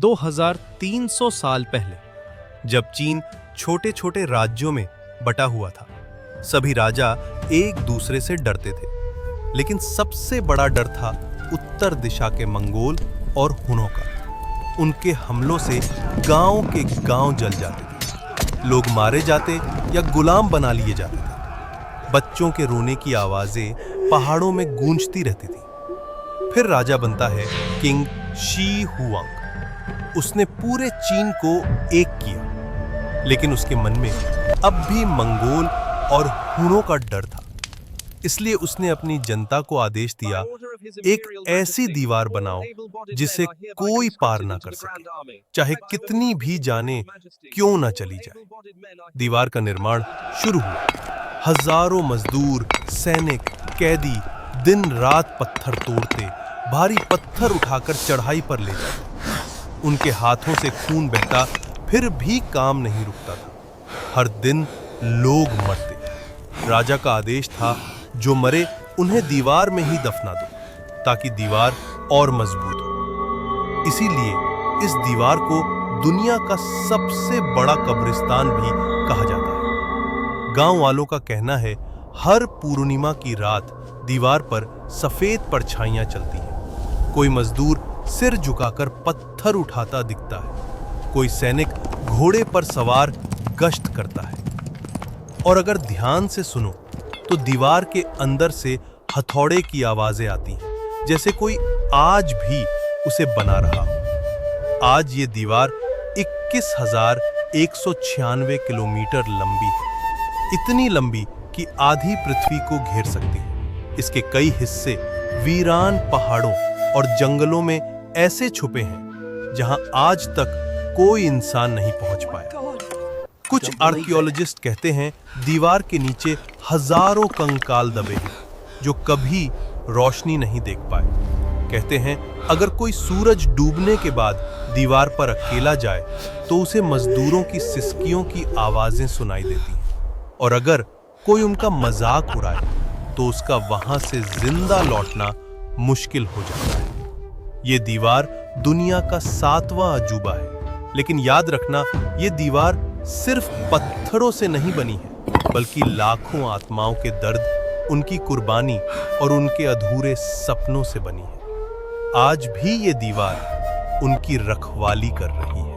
2300 साल पहले, जब चीन छोटे छोटे राज्यों में बटा हुआ था, सभी राजा एक दूसरे से डरते थे। लेकिन सबसे बड़ा डर था उत्तर दिशा के मंगोल और हुनों का। उनके हमलों से गांव के गांव जल जाते थे, लोग मारे जाते या गुलाम बना लिए जाते थे। बच्चों के रोने की आवाजें पहाड़ों में गूंजती रहती थी। फिर राजा बनता है किंग शी हुआंग। उसने पूरे चीन को एक किया, लेकिन उसके मन में अब भी मंगोल और हुनों का डर था। इसलिए उसने अपनी जनता को आदेश दिया, एक ऐसी दीवार बनाओ जिसे कोई पार ना कर सके, चाहे कितनी भी जाने क्यों ना चली जाए। दीवार का निर्माण शुरू हुआ। हजारों मजदूर, सैनिक, कैदी दिन रात पत्थर तोड़ते, भारी पत्थर उठाकर चढ़ाई पर ले जाते। उनके हाथों से खून बहता, फिर भी काम नहीं रुकता था। हर दिन लोग मरते। राजा का आदेश था, जो मरे उन्हें दीवार में ही दफना दो, ताकि दीवार और मजबूत हो। इसीलिए इस दीवार को दुनिया का सबसे बड़ा कब्रिस्तान भी कहा जाता है। गांव वालों का कहना है, हर पूर्णिमा की रात दीवार पर सफेद परछाइयां चलती हैं। कोई मजदूर सिर झुकाकर पत्थर उठाता दिखता है, कोई सैनिक घोड़े पर सवार गश्त करता है। और अगर ध्यान से सुनो तो दीवार के अंदर से हथौड़े की आवाजें आती हैं, जैसे कोई आज भी उसे बना रहा हो। आज ये दीवार 21,196 किलोमीटर लंबी है, इतनी लंबी कि आधी पृथ्वी को घेर सकती है। इसके कई हिस्से वीरान पहाड़ों और जंगलों में ऐसे छुपे हैं, जहां आज तक कोई इंसान नहीं पहुंच पाया। कुछ आर्कियोलॉजिस्ट कहते हैं, दीवार के नीचे हजारों कंकाल दबे हैं, जो कभी रोशनी नहीं देख पाए। कहते हैं, अगर कोई सूरज डूबने के बाद दीवार पर अकेला जाए तो उसे मजदूरों की सिसकियों की आवाजें सुनाई देती हैं, और अगर कोई उनका मजाक उड़ाए तो उसका वहां से जिंदा लौटना मुश्किल हो जाता है। ये दीवार दुनिया का 7वां अजूबा है, लेकिन याद रखना, ये दीवार सिर्फ पत्थरों से नहीं बनी है, बल्कि लाखों आत्माओं के दर्द, उनकी कुर्बानी और उनके अधूरे सपनों से बनी है। आज भी ये दीवार उनकी रखवाली कर रही है।